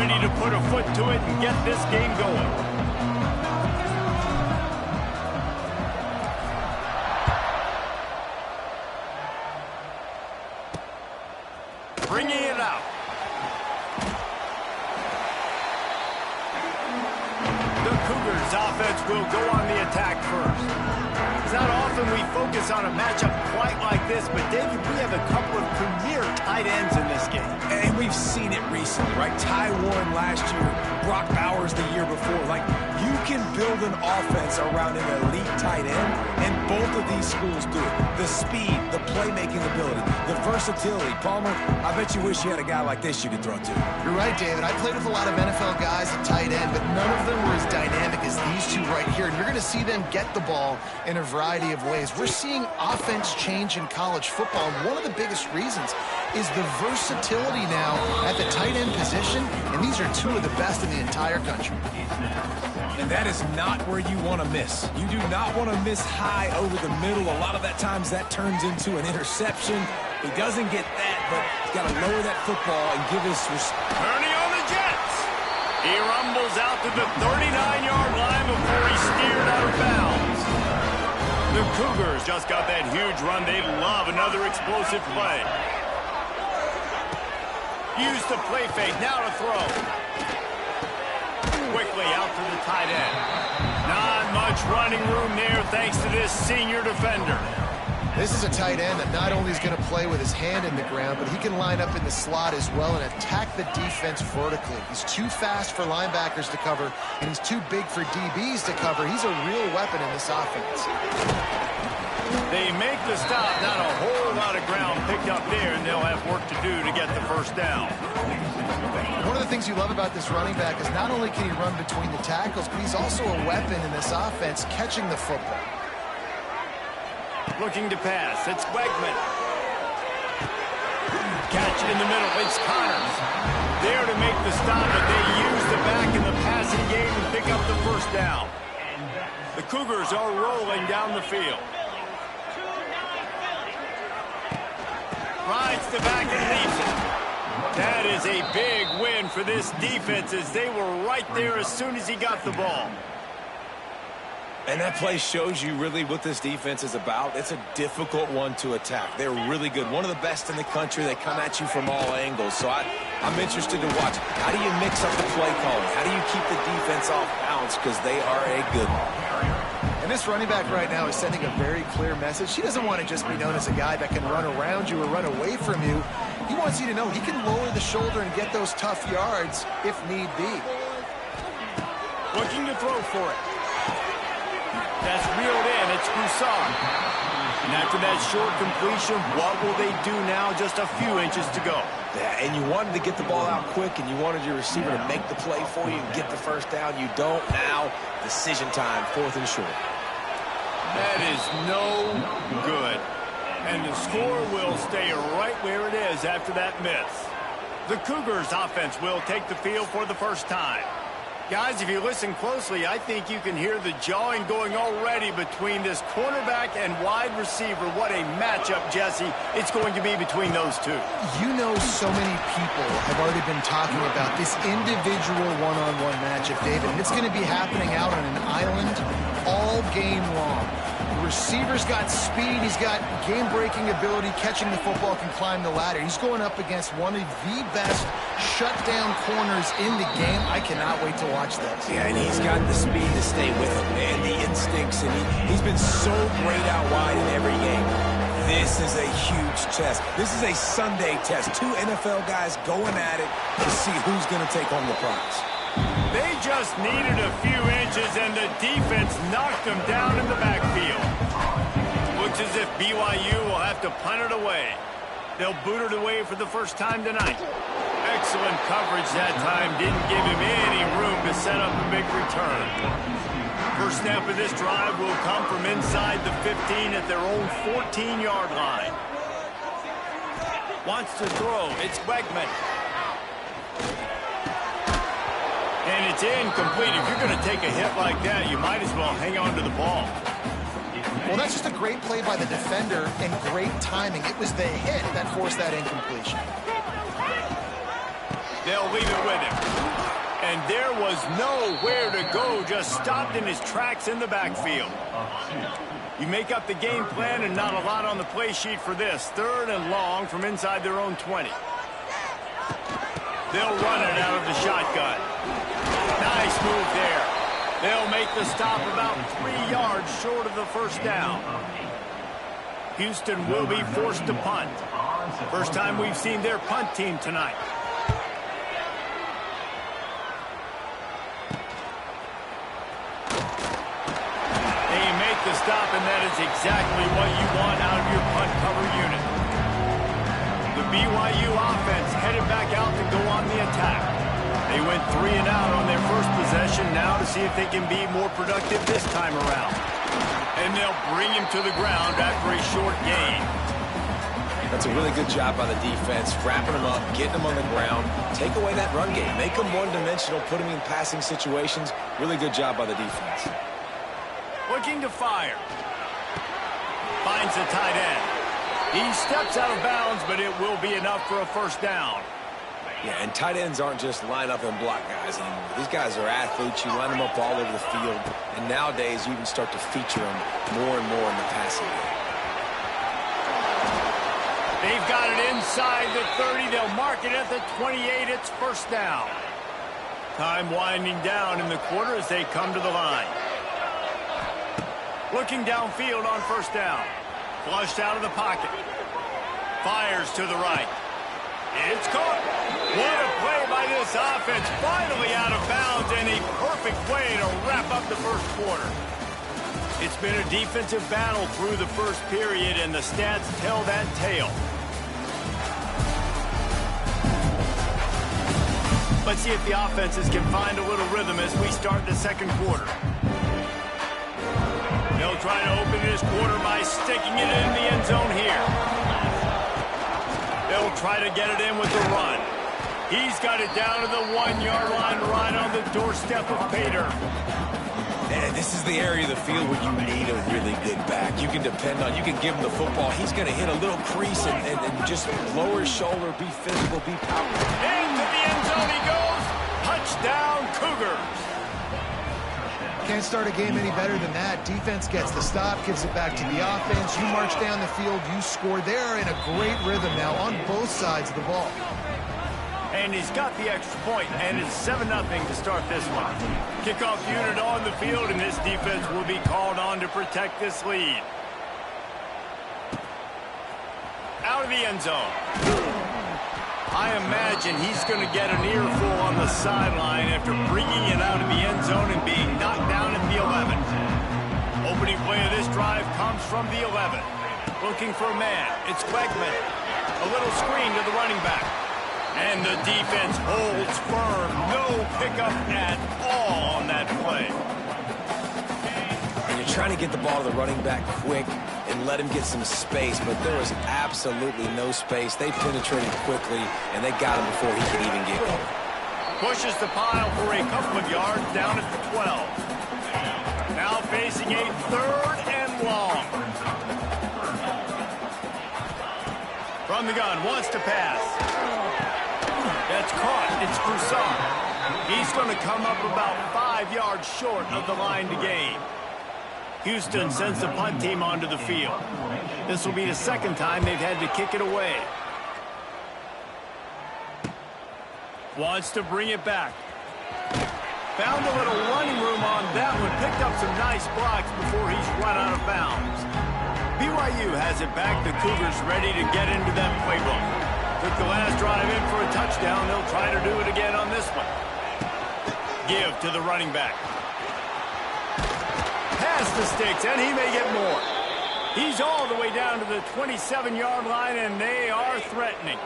ready to put a foot to it and get this game going. Bringing it out. The Cougars offense will go on the attack first. It's not often we focus on a matchup quite like this, but David, we have a couple of premier tight ends in this game. And we've seen it recently, right? Ty Warren last year, Brock Bowers the year before. Like, you can build an offense around an elite tight end, and both of these schools do it. The speed, the playmaking ability, the versatility. Palmer, I bet you wish you had a guy like this you could throw to. You're right, David. I played with a lot of NFL guys at tight end, but none of them were as dynamic as these two right here. And you're going to see them get the ball in a variety of ways. We're seeing offense change in college football, and one of the biggest reasons is the versatility now at the tight end position, and these are two of the best in the entire country. And that is not where you want to miss. You do not want to miss high over the middle. A lot of that times that turns into an interception. He doesn't get that, but he's got to lower that football and give his... Turning on the Jets. He rumbles out to the 39-yard line before he's steered out of bounds. The Cougars just got that huge run. They love another explosive play. Use the play fake. Now to throw. Quickly out to the tight end. Not much running room there thanks to this senior defender. This is a tight end that not only is going to play with his hand in the ground, but he can line up in the slot as well and attack the defense vertically. He's too fast for linebackers to cover, and he's too big for DBs to cover. He's a real weapon in this offense. They make the stop. Not a whole lot of ground picked up there, and they'll have work to do to get the first down. One of the things you love about this running back is not only can he run between the tackles, but he's also a weapon in this offense catching the football. Looking to pass. It's Wegman. Catch in the middle. It's Connors. There to make the stop, but they use the back in the passing game and pick up the first down. The Cougars are rolling down the field. Rides the back and leaves it. That is a big win for this defense as they were right there as soon as he got the ball. And that play shows you really what this defense is about. It's a difficult one to attack. They're really good. One of the best in the country. They come at you from all angles. So I'm interested to watch. How do you mix up the play calling? How do you keep the defense off balance? Because they are a good one. And this running back right now is sending a very clear message. He doesn't want to just be known as a guy that can run around you or run away from you. He wants you to know he can lower the shoulder and get those tough yards if need be. Looking to throw for it. That's reeled in. It's Broussard. And after that short completion, what will they do now? Just a few inches to go. Yeah, and you wanted to get the ball out quick, and you wanted your receiver to make the play for you and get the first down. You don't now. Decision time, 4th and short. That is no good. And the score will stay right where it is after that miss. The Cougars offense will take the field for the first time. Guys, if you listen closely, I think you can hear the jawing going already between this cornerback and wide receiver. What a matchup, Jesse, it's going to be between those two. You know, so many people have already been talking about this individual one-on-one matchup, David. And it's going to be happening out on an island all game long. The receiver's got speed. He's got game-breaking ability, catching the football, can climb the ladder. He's going up against one of the best shutdown corners in the game. I cannot wait to watch this. Yeah, and he's got the speed to stay with him, and the instincts, and he's been so great out wide in every game. This is a huge test. This is a Sunday test. Two NFL guys going at it to see who's going to take home the prize. They just needed a few inches, and the defense knocked them down in the backfield. Looks as if BYU will have to punt it away. They'll boot it away for the first time tonight. Excellent coverage that time. Didn't give him any room to set up a big return. First snap of this drive will come from inside the 15 at their own 14-yard line. Wants to throw. It's Wegman. And it's incomplete. If you're going to take a hit like that, you might as well hang on to the ball. Well, that's just a great play by the defender and great timing. It was the hit that forced that incompletion. They'll leave it with him. And there was nowhere to go, just stopped in his tracks in the backfield. You make up the game plan and not a lot on the play sheet for this. 3rd and long from inside their own 20. They'll run it out of the shotgun. Nice move there. They'll make the stop about 3 yards short of the first down. Houston will be forced to punt. First time we've seen their punt team tonight. They make the stop, and that is exactly what you want out of your punt cover unit. The BYU offense headed back out to go on the attack. They went 3 and out on their first possession, now to see if they can be more productive this time around. And they'll bring him to the ground after a short gain. That's a really good job by the defense, wrapping them up, getting them on the ground, take away that run game, make them one-dimensional, put them in passing situations. Really good job by the defense. Looking to fire. Finds the tight end. He steps out of bounds, but it will be enough for a first down. Yeah, and tight ends aren't just line up and block guys anymore. These guys are athletes. You line them up all over the field. And nowadays, you can start to feature them more and more in the passing game. They've got it inside the 30. They'll mark it at the 28. It's first down. Time winding down in the quarter as they come to the line. Looking downfield on first down. Flushed out of the pocket. Fires to the right. It's caught. What a play by this offense. Finally out of bounds, and a perfect way to wrap up the first quarter. It's been a defensive battle through the first period, and the stats tell that tale. Let's see if the offenses can find a little rhythm as we start the second quarter. They'll try to open this quarter by sticking it in the end zone here. They'll try to get it in with the run. He's got it down to the 1-yard line right on the doorstep of Pater. And this is the area of the field where you need a really good back. You can depend on, you can give him the football. He's going to hit a little crease and just lower his shoulder, be physical, be powerful. Into the end zone he goes. Touchdown, Cougars. Can't start a game any better than that. Defense gets the stop, gives it back to the offense. You march down the field, you score. They're in a great rhythm now on both sides of the ball. And he's got the extra point, and it's 7-0 to start this one. Kickoff unit on the field, and this defense will be called on to protect this lead. Out of the end zone. I imagine he's going to get an earful on the sideline after bringing it out of the end zone and being knocked down at the 11. Opening play of this drive comes from the 11. Looking for a man. It's Quegman. A little screen to the running back. And the defense holds firm. No pickup at all on that play. And you're trying to get the ball to the running back quick and let him get some space, but there was absolutely no space. They penetrated quickly, and they got him before he could even get going. Pushes the pile for a couple of yards down at the 12. Now facing a 3rd and long. From the gun, wants to pass. That's caught. It's Broussard. He's going to come up about 5 yards short of the line to gain. Houston sends the punt team onto the field. This will be the second time they've had to kick it away. Wants to bring it back. Found a little running room on that one. Picked up some nice blocks before he's run out of bounds. BYU has it back. The Cougars ready to get into that playbook. Took the last drive in for a touchdown. They'll try to do it again on this one. Give to the running back. Pass the sticks, and he may get more. He's all the way down to the 27-yard line, and they are threatening.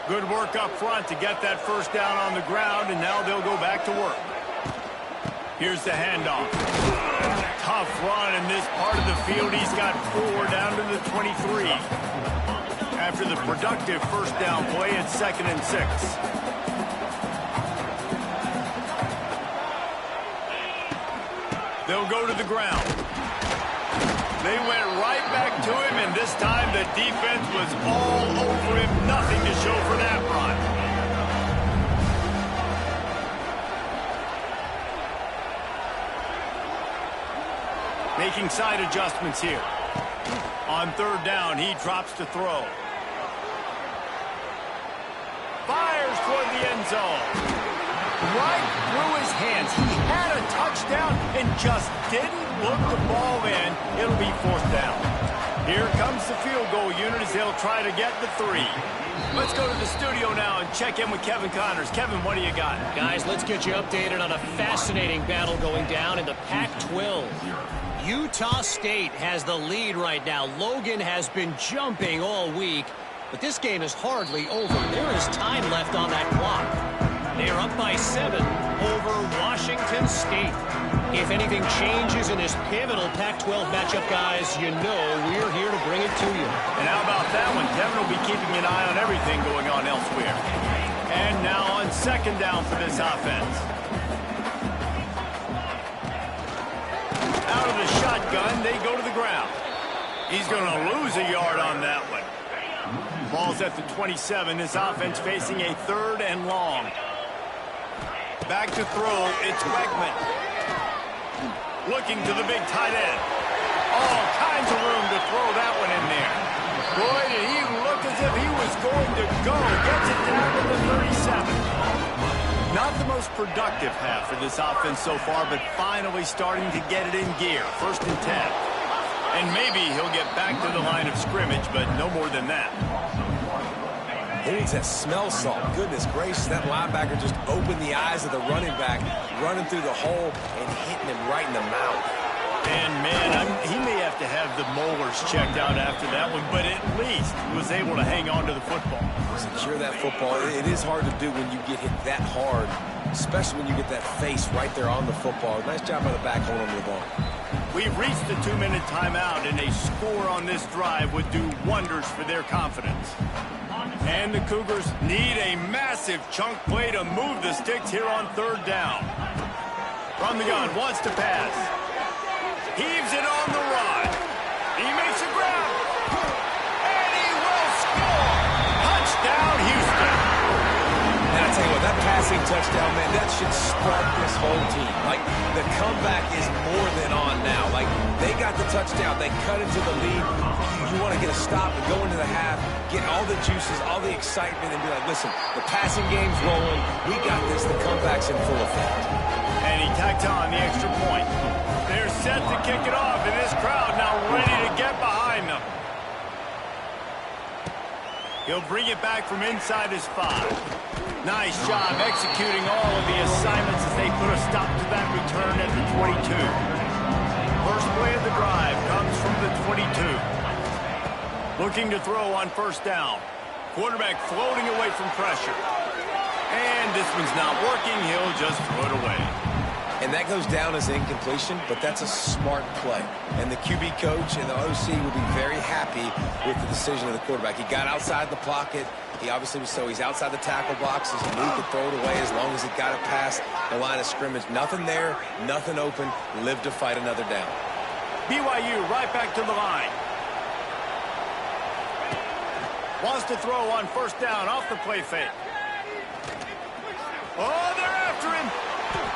Good work up front to get that first down on the ground, and now they'll go back to work. Here's the handoff. Tough run in this part of the field. He's got 4 down to the 23. After the productive first down play, it's 2nd and 6. They'll go to the ground. They went right back to him, and this time the defense was all over him. Nothing to show for that run. Making side adjustments here. On third down, he drops to throw. Fires toward the end zone. Right through his hands. He had a touchdown and just didn't look the ball in. It'll be fourth down. Here comes the field goal unit as they'll try to get the 3. Let's go to the studio now and check in with Kevin Connors. Kevin, what do you got? Guys, let's get you updated on a fascinating battle going down in the Pac-12. Utah State has the lead right now. Logan has been jumping all week, but this game is hardly over. There is time left on that clock. They are up by 7 over Washington State. If anything changes in this pivotal Pac-12 matchup, guys, you know we're here to bring it to you. And how about that one? Kevin will be keeping an eye on everything going on elsewhere. And now on second down for this offense. Out of the shotgun, they go to the ground. He's going to lose a yard on that one. Ball's at the 27. This offense facing a 3rd and long. Back to throw, it's Wegman. Looking to the big tight end. All kinds of room to throw that one in there. Boy, did he look as if he was going to go. Gets it down to the 37. Not the most productive half for this offense so far, but finally starting to get it in gear. 1st and 10. And maybe he'll get back to the line of scrimmage, but no more than that. He needs that smell salt. Goodness gracious, that linebacker just opened the eyes of the running back, running through the hole and hitting him right in the mouth. And, man, he may have to have the molars checked out after that one, but at least he was able to hang on to the football. Secure that football. It is hard to do when you get hit that hard, especially when you get that face right there on the football. Nice job by the back holding the ball. We've reached the 2-minute timeout, and a score on this drive would do wonders for their confidence. And the Cougars need a massive chunk play to move the sticks here on 3rd down. From the gun, wants to pass. Heaves it on the run. He makes a grab. And he will score. Touchdown, Houston. And I tell you what, that passing touchdown, man, that should spark this whole team. Like, the comeback is more than on now. Like, they got the touchdown. They cut into the lead. You want to get a stop and go into the half, get all the juices, all the excitement, and be like, listen, the passing game's rolling. We got this. The comeback's in full effect. And he tacked on the extra point. They're set to kick it off, and this crowd now ready to get behind them. He'll bring it back from inside his 5. Nice job executing all of the assignments as they put a stop to that return at the 22. First play of the drive comes from the 22. Looking to throw on 1st down. Quarterback floating away from pressure. And this one's not working. He'll just throw it away. And that goes down as incompletion, but that's a smart play. And the QB coach and the OC will be very happy with the decision of the quarterback. He got outside the pocket. He obviously was he's outside the tackle boxes. He moved to throw it away as long as he got it past the line of scrimmage. Nothing there, nothing open. Live to fight another down. BYU right back to the line. Wants to throw on 1st down off the play fake. Oh, they're after him.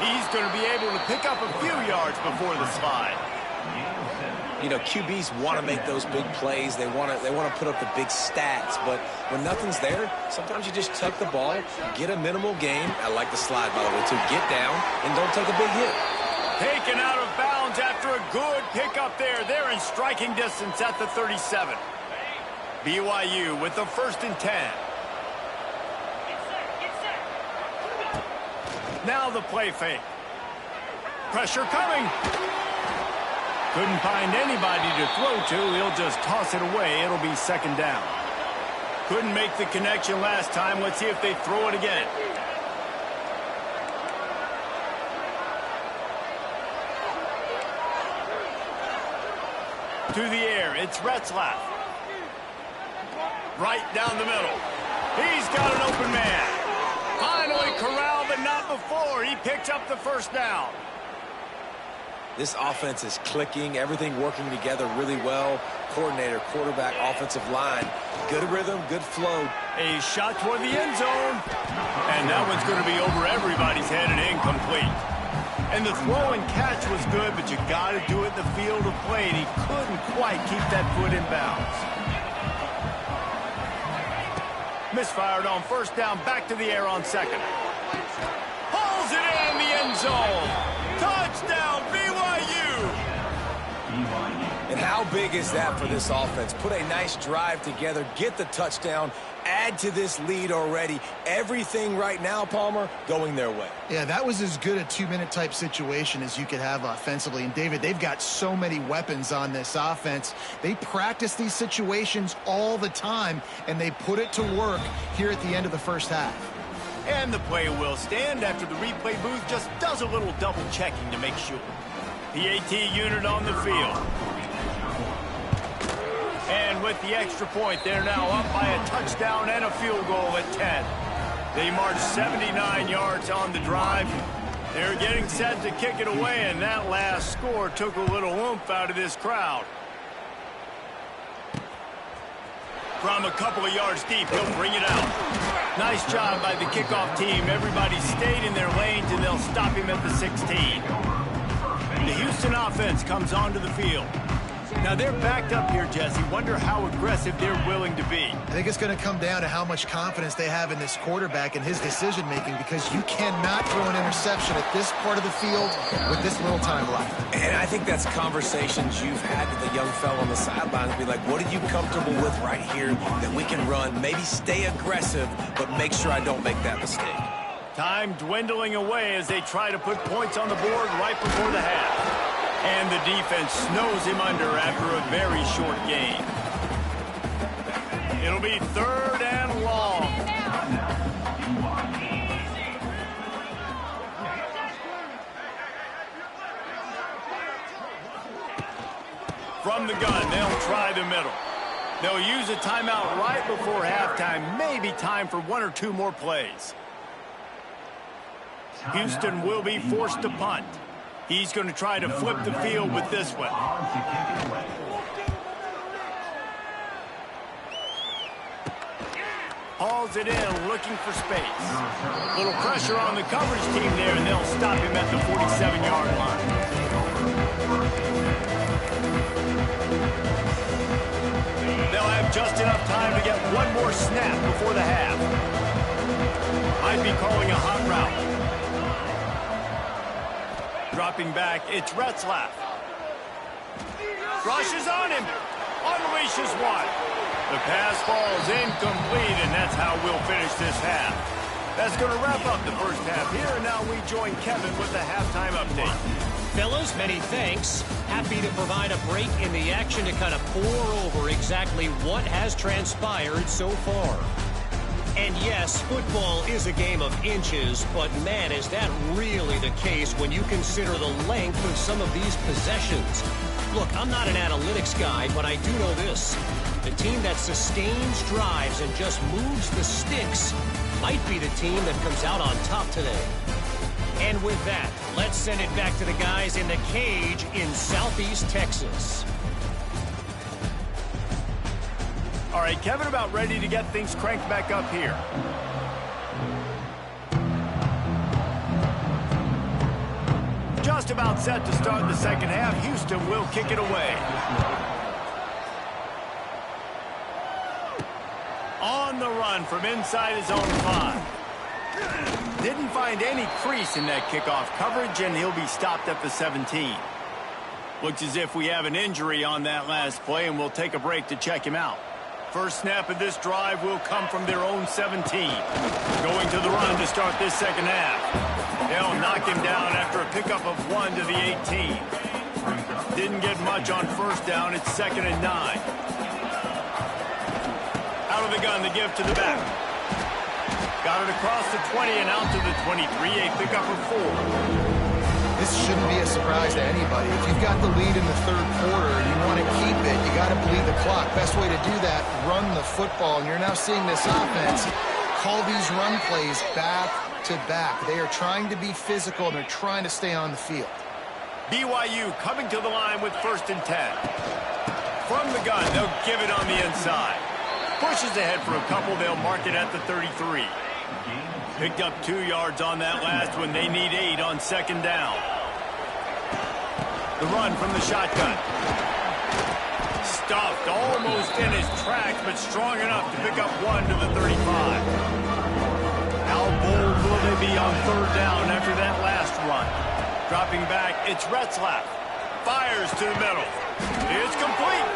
He's going to be able to pick up a few yards before the slide. You know, QBs want to make those big plays. They want to put up the big stats. But when nothing's there, sometimes you just tuck the ball, get a minimal gain. I like the slide, by the way, too. Get down and don't take a big hit. Taken out of bounds after a good pickup there. They're in striking distance at the 37. BYU with the 1st and 10. Now the play fake. Pressure coming. Couldn't find anybody to throw to. He'll just toss it away. It'll be 2nd down. Couldn't make the connection last time. Let's see if they throw it again. To the air, it's Retzlaff. Right down the middle. He's got an open man. Finally corralled, but not before. He picks up the 1st down. This offense is clicking, everything working together really well. Coordinator, quarterback, offensive line. Good rhythm, good flow. A shot toward the end zone. And that one's going to be over everybody's head and incomplete. And the throw and catch was good, but you got to do it in the field of play, and he couldn't quite keep that foot in bounds. Misfired on first down, back to the air on second. Hauls it in the end zone. Touchdown, BYU! And how big is that for this offense? Put a nice drive together, get the touchdown, add to this lead already. Everything right now, Palmer, going their way. Yeah, that was as good a two-minute type situation as you could have offensively. And, David, they've got so many weapons on this offense. They practice these situations all the time, and they put it to work here at the end of the first half. And the play will stand after the replay booth just does a little double-checking to make sure. PAT unit on the field. And with the extra point, they're now up by a touchdown and a field goal at 10. They marched 79 yards on the drive. They're getting set to kick it away, and that last score took a little oomph out of this crowd. From a couple of yards deep, he'll bring it out. Nice job by the kickoff team. Everybody stayed in their lanes, and they'll stop him at the 16. The Houston offense comes onto the field. Now, they're backed up here, Jesse. Wonder how aggressive they're willing to be. I think it's going to come down to how much confidence they have in this quarterback and his decision-making, because you cannot throw an interception at this part of the field with this little time left. And I think that's conversations you've had with a young fellow on the sidelines. Be like, what are you comfortable with right here that we can run? Maybe stay aggressive, but make sure I don't make that mistake. Time dwindling away as they try to put points on the board right before the half. And the defense snows him under after a very short game. It'll be third and long. From the gun, they'll try the middle. They'll use a timeout right before halftime. Maybe time for one or two more plays. Houston will be forced to punt. He's going to try to flip the field with this one. Hauls it in, looking for space. Little pressure on the coverage team there, and they'll stop him at the 47-yard line. They'll have just enough time to get one more snap before the half. Might be calling a hot route. Dropping back, it's Retzlaff. Rushes on him. Unleashes one. The pass falls incomplete, and that's how we'll finish this half. That's going to wrap up the first half here, and now we join Kevin with the halftime update. Fellas, many thanks. Happy to provide a break in the action to kind of pour over exactly what has transpired so far. And yes, football is a game of inches, but man, is that really the case when you consider the length of some of these possessions. Look, I'm not an analytics guy, but I do know this. The team that sustains drives and just moves the sticks might be the team that comes out on top today. And with that, let's send it back to the guys in the cage in Southeast Texas. All right, Kevin, about ready to get things cranked back up here. Just about set to start the second half. Houston will kick it away. On the run from inside his own 5. Didn't find any crease in that kickoff coverage, and he'll be stopped at the 17. Looks as if we have an injury on that last play, and we'll take a break to check him out. First snap of this drive will come from their own 17. Going to the run to start this second half. They'll knock him down after a pickup of 1 to the 18. Didn't get much on first down. It's 2nd and 9. Out of the gun, the give to the back. Got it across the 20 and out to the 23. A pickup of 4. This shouldn't be a surprise to anybody. If you've got the lead in the third quarter and you want to keep it, you got to bleed the clock. Best way to do that, run the football. And you're now seeing this offense call these run plays back to back. They are trying to be physical, and they're trying to stay on the field. BYU coming to the line with 1st and 10. From the gun, they'll give it on the inside. Pushes ahead for a couple. They'll mark it at the 33. Picked up 2 yards on that last one. They need 8 on 2nd down. The run from the shotgun. Stuffed almost in his tracks, but strong enough to pick up one to the 35. How bold will they be on third down after that last run? Dropping back, it's Retzlaff. Fires to the middle. It's complete.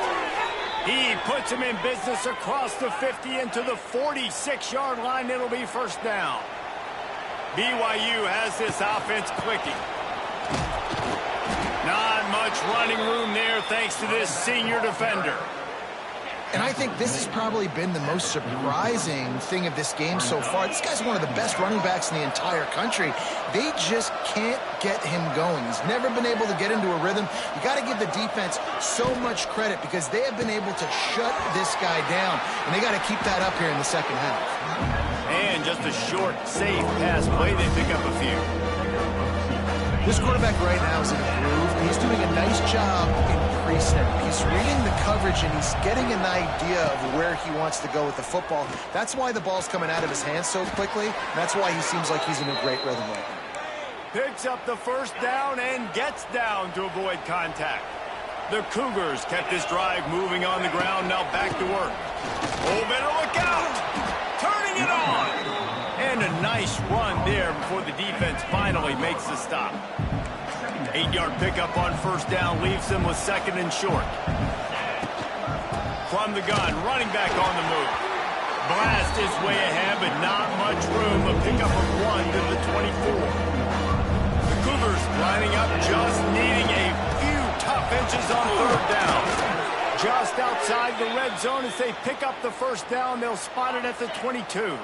He puts him in business across the 50 into the 46-yard line. It'll be first down. BYU has this offense clicking. Not much running room there thanks to this senior defender. And I think this has probably been the most surprising thing of this game so far. This guy's one of the best running backs in the entire country. They just can't get him going. He's never been able to get into a rhythm. You got to give the defense so much credit because they have been able to shut this guy down, and they got to keep that up here in the second half. And just a short, safe pass play. They pick up a few. This quarterback right now is in a groove, and he's doing a nice job in pre-snap. He's reading the coverage, and he's getting an idea of where he wants to go with the football. That's why the ball's coming out of his hands so quickly. That's why he seems like he's in a great rhythm right now. Picks up the first down and gets down to avoid contact. The Cougars kept this drive moving on the ground, now back to work. Oh, better look out! Turning it on! And a nice run there before the defense finally makes the stop. 8-yard pickup on first down leaves them with second and short. From the gun, running back on the move. Blast his way ahead, but not much room. A pickup of one to the 24. The Cougars lining up, just needing a few tough inches on third down. Just outside the red zone as they pick up the first down. They'll spot it at the 22.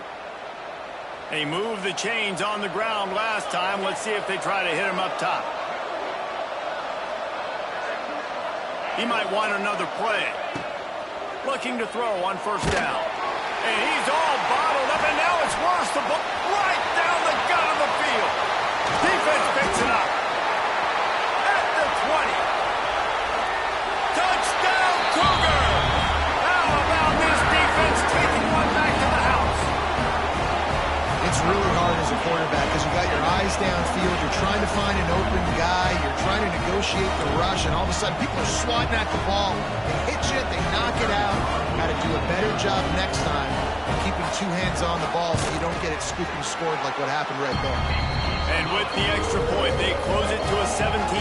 They moved the chains on the ground last time. Let's see if they try to hit him up top. He might want another play. Looking to throw on first down. And he's all bottled up, and now it's worse. The ball right down the gut of the field. Defense picks it up. At the 20. Touchdown, Cougar! How about this defense taking one back to the house? It's really hard as a quarterback because you got your eyes downfield, you're trying to find an open guy, you're trying to negotiate the rush, and all of a sudden people are swatting at the ball. They hit you, they knock it out. Got to do a better job next time of keeping two hands on the ball so you don't get it scooped and scored like what happened right there. And with the extra point, they close it to a 17-14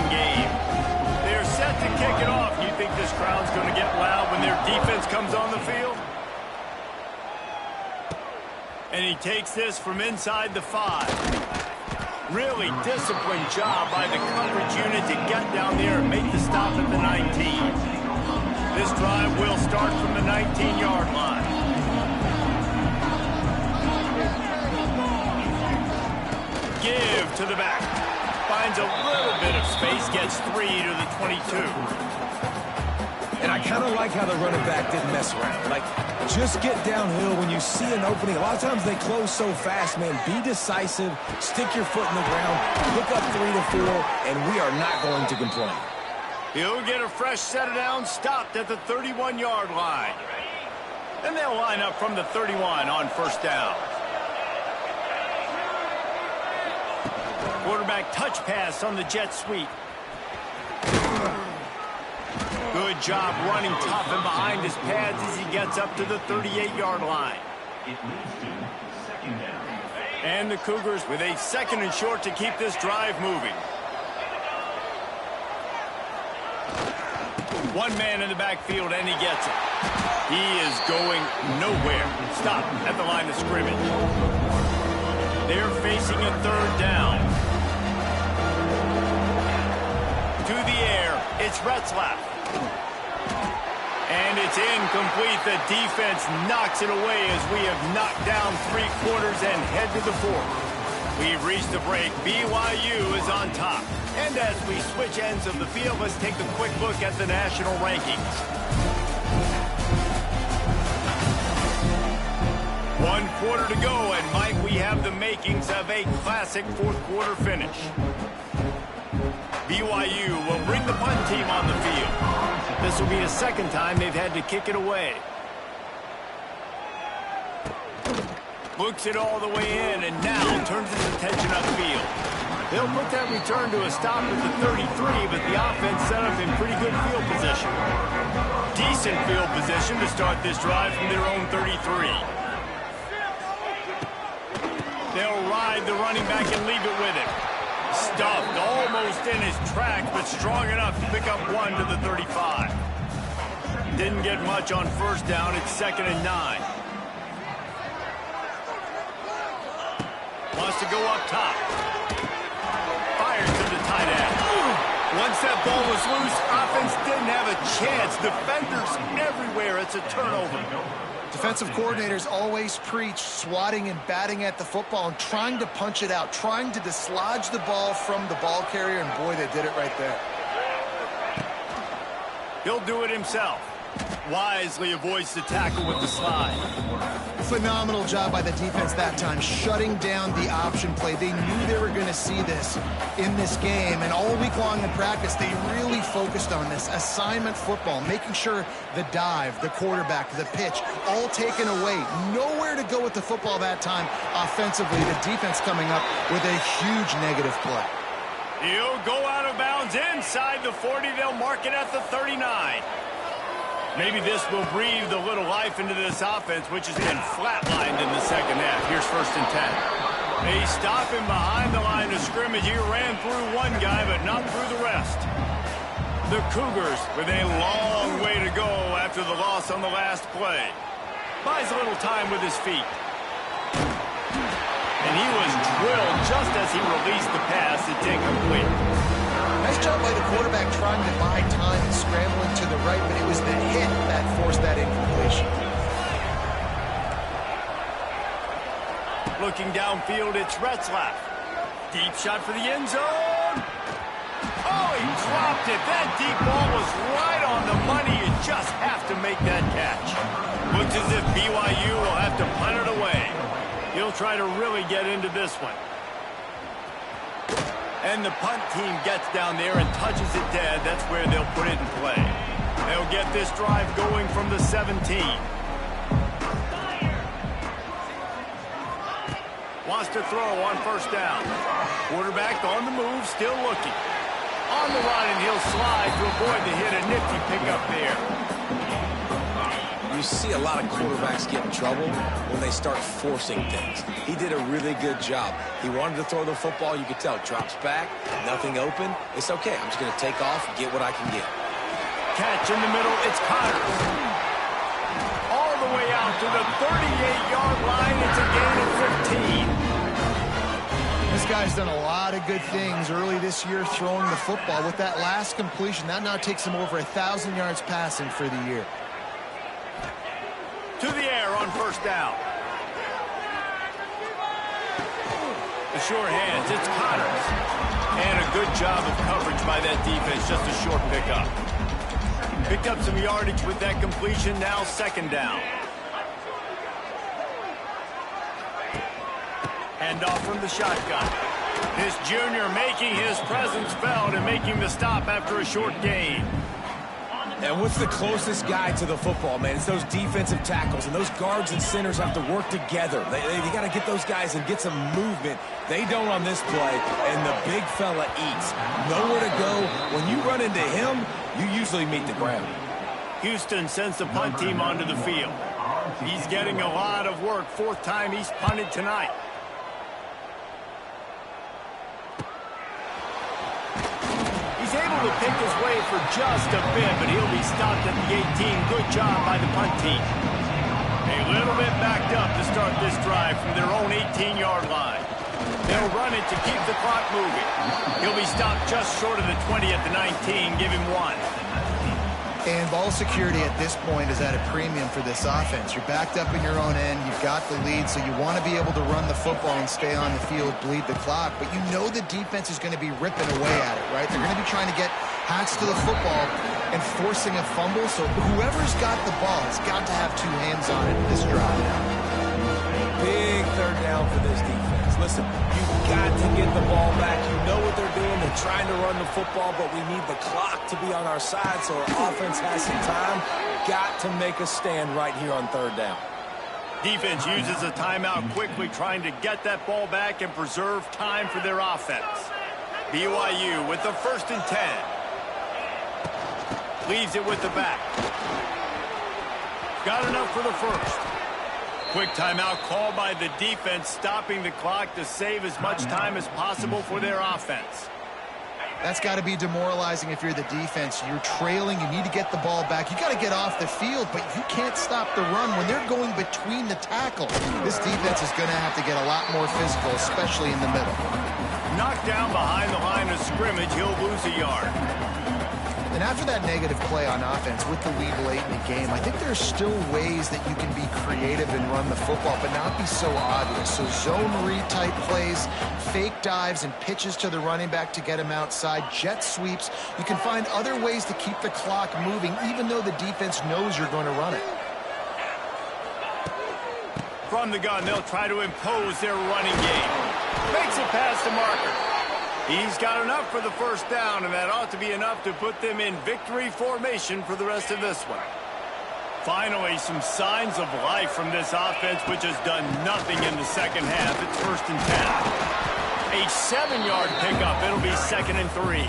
game. They're set to kick it off. You think this crowd's going to get loud when their defense comes on the field? And he takes this from inside the 5. Really disciplined job by the coverage unit to get down there and make the stop at the 19. This drive will start from the 19-yard line. Give to the back. Finds a little bit of space, gets 3 to the 22. And I kind of like how the running back didn't mess around. Like, just get downhill when you see an opening. A lot of times they close so fast, man. Be decisive, stick your foot in the ground, pick up 3 to 4, and we are not going to complain. He'll get a fresh set of downs, stopped at the 31-yard line. And they'll line up from the 31 on first down. Quarterback touch pass on the jet sweep. Good job running tough and behind his pads as he gets up to the 38-yard line. And the Cougars with a second and short to keep this drive moving. One man in the backfield, and he gets it. He is going nowhere. Stop at the line of scrimmage. They're facing a third down. To the air, it's Retzlaff. And it's incomplete. The defense knocks it away as we have knocked down 3 quarters and head to the 4th. We've reached the break. BYU is on top. And as we switch ends of the field, let's take a quick look at the national rankings. 1 quarter to go, and Mike, we have the makings of a classic 4th quarter finish. BYU will bring the punt team on the field. This will be the second time they've had to kick it away. Looks it all the way in, and now turns his attention upfield. They'll put that return to a stop at the 33, but the offense set up in pretty good field position. Decent field position to start this drive from their own 33. They'll ride the running back and leave it with him. Stuffed almost in his tracks, but strong enough to pick up 1 to the 35. Didn't get much on first down. It's 2nd and 9. Wants to go up top. Fires to the tight end. Once that ball was loose, offense didn't have a chance. Defenders everywhere. It's a turnover. Defensive coordinators always preach swatting and batting at the football and trying to punch it out, trying to dislodge the ball from the ball carrier, and boy, they did it right there. He'll do it himself. Wisely avoids the tackle with the slide. Phenomenal job by the defense that time, shutting down the option play. They knew they were going to see this in this game, and all week long in practice, they really focused on this assignment football, making sure the dive, the quarterback, the pitch, all taken away. Nowhere to go with the football that time offensively. The defense coming up with a huge negative play. He'll go out of bounds inside the 40. They'll mark it at the 39. Maybe this will breathe a little life into this offense, which has been flatlined in the second half. Here's 1st and 10. They stop him behind the line of scrimmage. He ran through one guy, but not through the rest. The Cougars with a long way to go after the loss on the last play. Buys a little time with his feet. And he was drilled just as he released the pass. It's incomplete. Nice job by the quarterback trying to buy time and scrambling to the right, but it was the hit that forced that incompletion. Looking downfield, it's Retzlaff. Deep shot for the end zone. Oh, he dropped it. That deep ball was right on the money. You just have to make that catch. Looks as if BYU will have to punt it away. He'll try to really get into this one. And the punt team gets down there and touches it dead. That's where they'll put it in play. They'll get this drive going from the 17. Wants to throw on 1st down. Quarterback on the move, still looking. On the run, and he'll slide to avoid the hit. A nifty pickup there. You see a lot of quarterbacks get in trouble when they start forcing things. He did a really good job. He wanted to throw the football. You could tell. Drops back, nothing open. It's okay. I'm just going to take off and get what I can get. Catch in the middle. It's Connors. All the way out to the 38-yard line. It's a gain of 15. This guy's done a lot of good things early this year throwing the football. With that last completion, that now takes him over 1,000 yards passing for the year. To the air on 1st down. The short hands, it's Connors. And a good job of coverage by that defense, just a short pickup. Picked up some yardage with that completion, now 2nd down. Hand off from the shotgun. This junior making his presence felt and making the stop after a short gain. And what's the closest guy to the football, man? It's those defensive tackles, and those guards and centers have to work together. They got to get those guys and get some movement. They don't on this play, and the big fella eats. Nowhere to go. When you run into him, you usually meet the ground. Houston sends the punt team onto the field. He's getting a lot of work. 4th time he's punted tonight. He's able to pick his way for just a bit, but he'll be stopped at the 18. Good job by the punt team. A little bit backed up to start this drive from their own 18-yard line. They'll run it to keep the clock moving. He'll be stopped just short of the 20 at the 19. Give him 1. And ball security at this point is at a premium for this offense. You're backed up in your own end. You've got the lead, so you want to be able to run the football and stay on the field, bleed the clock. But you know the defense is going to be ripping away at it, right? They're going to be trying to get hats to the football and forcing a fumble. So whoever's got the ball has got to have 2 hands on it in this drive now. Big 3rd down for this defense. Listen, you've got to get the ball back. You know what they're doing. They're trying to run the football, but we need the clock to be on our side so our offense has some time. Got to make a stand right here on 3rd down. Defense uses a timeout quickly, trying to get that ball back and preserve time for their offense. BYU with the 1st and 10. Leaves it with the back. Got enough for the first. Quick timeout called by the defense, stopping the clock to save as much time as possible for their offense. That's got to be demoralizing if you're the defense. You're trailing. You need to get the ball back. You got to get off the field, but you can't stop the run when they're going between the tackles. This defense is going to have to get a lot more physical, especially in the middle. Knocked down behind the line of scrimmage, he'll lose a yard. And after that negative play on offense with the lead late in the game, I think there's still ways that you can be creative and run the football, but not be so obvious. So zone read type plays, fake dives and pitches to the running back to get him outside, jet sweeps. You can find other ways to keep the clock moving, even though the defense knows you're going to run it. From the gun, they'll try to impose their running game. Makes it past the marker. He's got enough for the first down, and that ought to be enough to put them in victory formation for the rest of this one. Finally, some signs of life from this offense, which has done nothing in the second half. It's 1st and 10. A 7-yard pickup. It'll be 2nd and 3.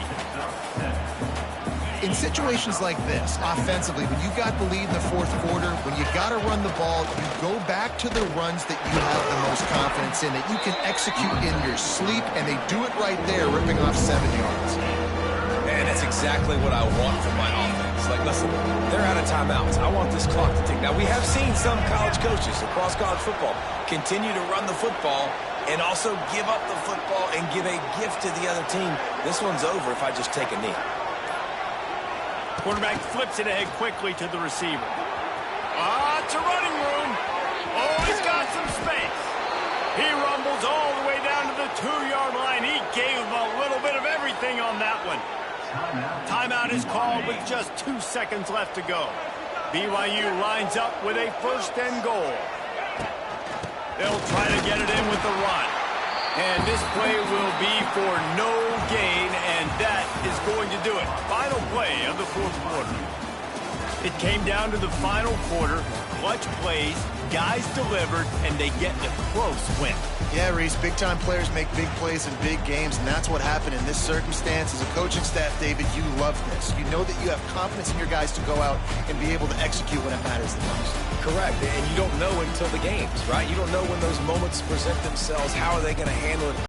In situations like this, offensively, when you got the lead in the 4th quarter, when you got to run the ball, you go back to the runs that you have the most confidence in, that you can execute in your sleep, and they do it right there, ripping off 7 yards. And that's exactly what I want from my offense. Like, listen, they're out of timeouts. I want this clock to tick. Now, we have seen some college coaches across college football continue to run the football and also give up the football and give a gift to the other team. This one's over if I just take a knee. Quarterback flips it ahead quickly to the receiver. It's a running room. Oh, he's got some space. He rumbles all the way down to the 2-yard line. He gave him a little bit of everything on that one. Timeout is called with just 2 seconds left to go. BYU lines up with a 1st and goal. They'll try to get it in with the run. And this play will be for no gain, and that is going to do it. Final play of the 4th quarter. It came down to the final quarter. Clutch plays, guys delivered, and they get a close win. Yeah, Reese, big-time players make big plays in big games, and that's what happened in this circumstance. As a coaching staff, David, you love this. You know that you have confidence in your guys to go out and be able to execute when it matters the most. Correct, and you don't know until the games, right? You don't know when those moments present themselves. How are they going to handle it